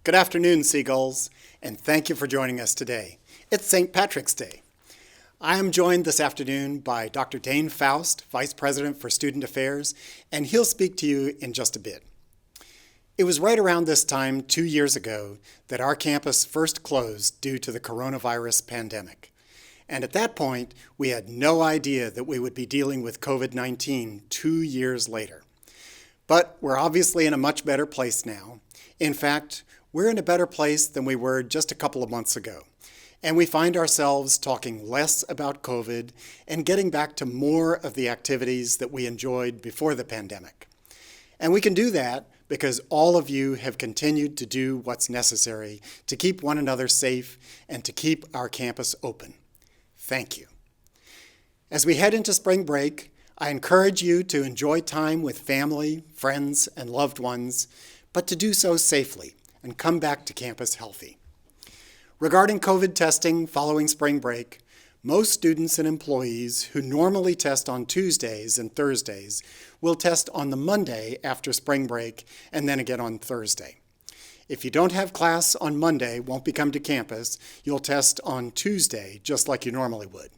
Good afternoon, Seagulls, and thank you for joining us today. It's St. Patrick's Day. I am joined this afternoon by Dr. Dane Faust, Vice President for Student Affairs, and he'll speak to you in just a bit. It was right around this time 2 years ago that our campus first closed due to the coronavirus pandemic. And at that point, we had no idea that we would be dealing with COVID-19 2 years later. But we're obviously in a much better place now. In fact, we're in a better place than we were just a couple of months ago. And we find ourselves talking less about COVID and getting back to more of the activities that we enjoyed before the pandemic. And we can do that because all of you have continued to do what's necessary to keep one another safe and to keep our campus open. Thank you. As we head into spring break, I encourage you to enjoy time with family, friends, and loved ones, but to do so safely and come back to campus healthy. Regarding COVID testing following spring break, most students and employees who normally test on Tuesdays and Thursdays will test on the Monday after spring break and then again on Thursday. If you don't have class on Monday, won't be come to campus, you'll test on Tuesday just like you normally would.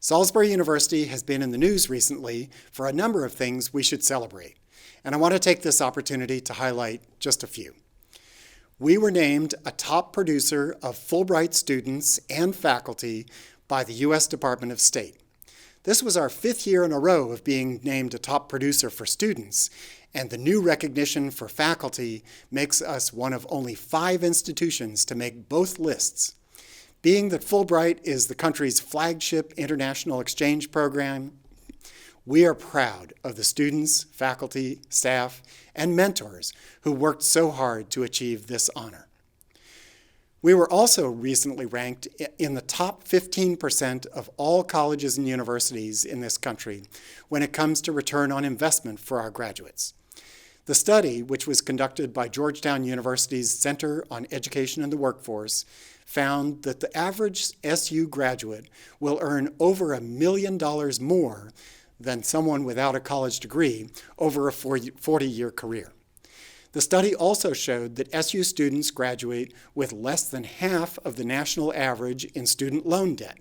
Salisbury University has been in the news recently for a number of things we should celebrate, and I want to take this opportunity to highlight just a few. We were named a top producer of Fulbright students and faculty by the U.S. Department of State. This was our 5th year in a row of being named a top producer for students, and the new recognition for faculty makes us one of only 5 institutions to make both lists. Being that Fulbright is the country's flagship international exchange program, we are proud of the students, faculty, staff, and mentors who worked so hard to achieve this honor. We were also recently ranked in the top 15% of all colleges and universities in this country when it comes to return on investment for our graduates. The study, which was conducted by Georgetown University's Center on Education and the Workforce, found that the average SU graduate will earn over $1 million more than someone without a college degree over a 40-year career. The study also showed that SU students graduate with less than half of the national average in student loan debt.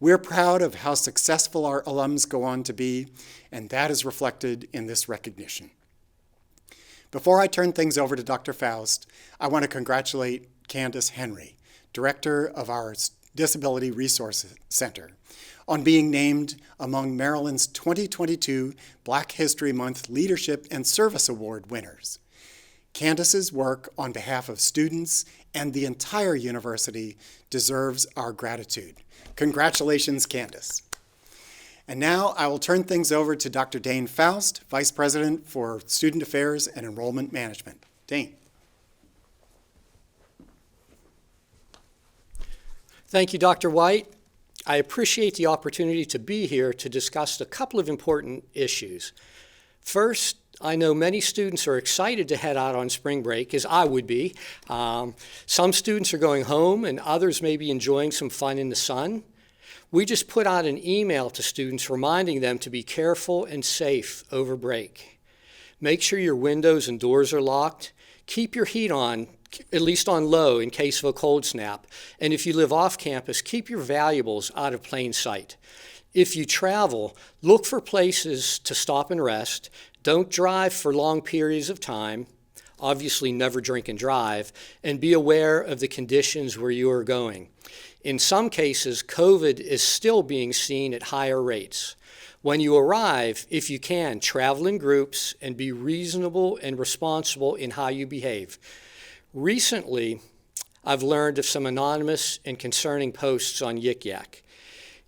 We're proud of how successful our alums go on to be, and that is reflected in this recognition. Before I turn things over to Dr. Faust, I want to congratulate Candace Henry, Director of our Disability Resource Center, on being named among Maryland's 2022 Black History Month Leadership and Service Award winners. Candace's work on behalf of students and the entire university deserves our gratitude. Congratulations, Candace. And now I will turn things over to Dr. Dane Faust, Vice President for Student Affairs and Enrollment Management. Dane. Thank you, Dr. Wight. I appreciate the opportunity to be here to discuss a couple of important issues. First, I know many students are excited to head out on spring break, as I would be. Some students are going home and others may be enjoying some fun in the sun. We just put out an email to students reminding them to be careful and safe over break. Make sure your windows and doors are locked. Keep your heat on, at least on low in case of a cold snap. And if you live off campus, keep your valuables out of plain sight. If you travel, look for places to stop and rest. Don't drive for long periods of time. Obviously, never drink and drive. And be aware of the conditions where you are going. In some cases, COVID is still being seen at higher rates. When you arrive, if you can, travel in groups and be reasonable and responsible in how you behave. Recently, I've learned of some anonymous and concerning posts on Yik Yak.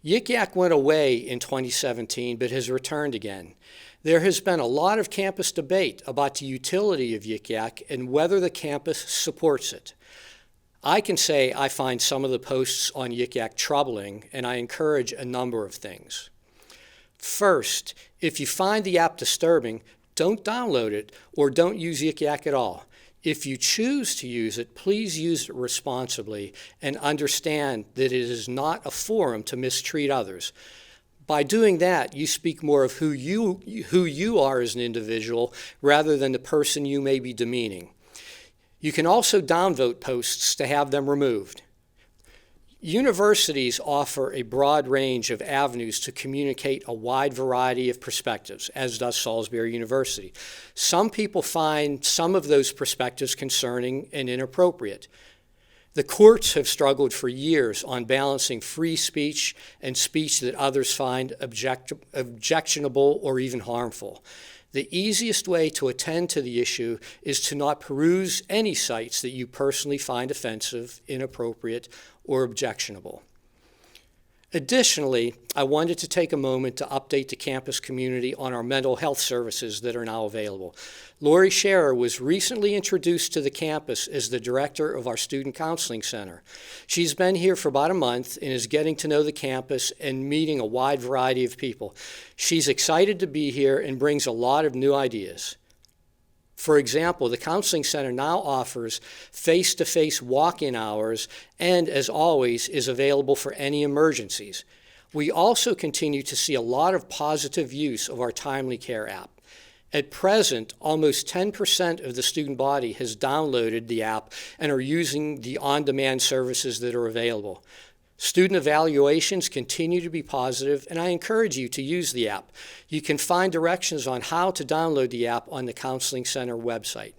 Yik Yak went away in 2017, but has returned again. There has been a lot of campus debate about the utility of Yik Yak and whether the campus supports it. I can say I find some of the posts on Yik Yak troubling, and I encourage a number of things. First, if you find the app disturbing, don't download it or don't use Yik Yak at all. If you choose to use it, please use it responsibly and understand that it is not a forum to mistreat others. By doing that, you speak more of who you are as an individual rather than the person you may be demeaning. You can also downvote posts to have them removed. Universities offer a broad range of avenues to communicate a wide variety of perspectives, as does Salisbury University. Some people find some of those perspectives concerning and inappropriate. The courts have struggled for years on balancing free speech and speech that others find objectionable or even harmful. The easiest way to attend to the issue is to not peruse any sites that you personally find offensive, inappropriate, or objectionable. Additionally, I wanted to take a moment to update the campus community on our mental health services that are now available. Lori Scherer was recently introduced to the campus as the director of our Student Counseling Center. She's been here for about a month and is getting to know the campus and meeting a wide variety of people. She's excited to be here and brings a lot of new ideas. For example, the Counseling Center now offers face-to-face walk-in hours and, as always, is available for any emergencies. We also continue to see a lot of positive use of our Timely Care app. At present, almost 10% of the student body has downloaded the app and are using the on-demand services that are available. Student evaluations continue to be positive, and I encourage you to use the app. You can find directions on how to download the app on the Counseling Center website.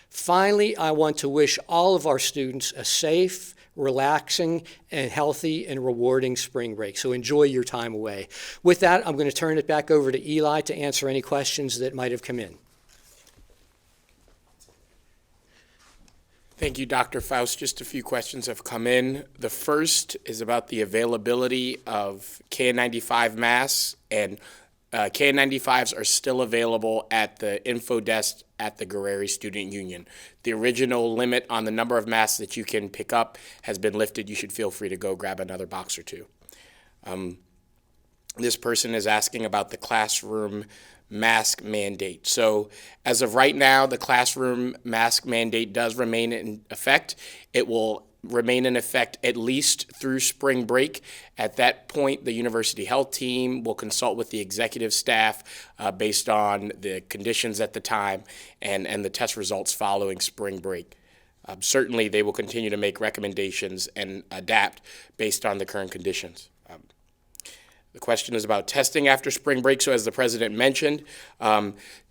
Finally, I want to wish all of our students a safe, relaxing, and healthy and rewarding spring break. So enjoy your time away. With that, I'm going to turn it back over to Eli to answer any questions that might have come in. Thank you, Dr. Faust. Just a few questions have come in. The first is about the availability of KN95 masks, and KN95s are still available at the info desk at the Guerreri Student Union. The original limit on the number of masks that you can pick up has been lifted. You should feel free to go grab another box or two. This person is asking about the classroom mask mandate. So as of right now, the classroom mask mandate does remain in effect. It will remain in effect at least through spring break. At that point, the university health team will consult with the executive staff based on the conditions at the time and the test results following spring break. Certainly, they will continue to make recommendations and adapt based on the current conditions. The question is about testing after spring break. So as the president mentioned,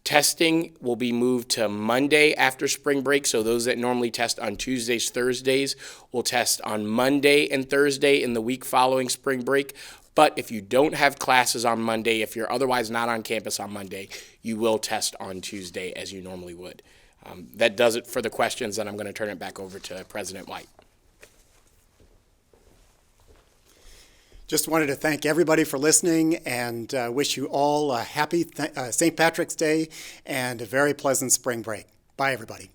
testing will be moved to Monday after spring break. So those that normally test on Tuesdays, Thursdays will test on Monday and Thursday in the week following spring break. But if you don't have classes on Monday, if you're otherwise not on campus on Monday, you will test on Tuesday as you normally would. That does it for the questions, and I'm going to turn it back over to President Wight. Just wanted to thank everybody for listening and wish you all a happy St. Patrick's Day and a very pleasant spring break. Bye, everybody.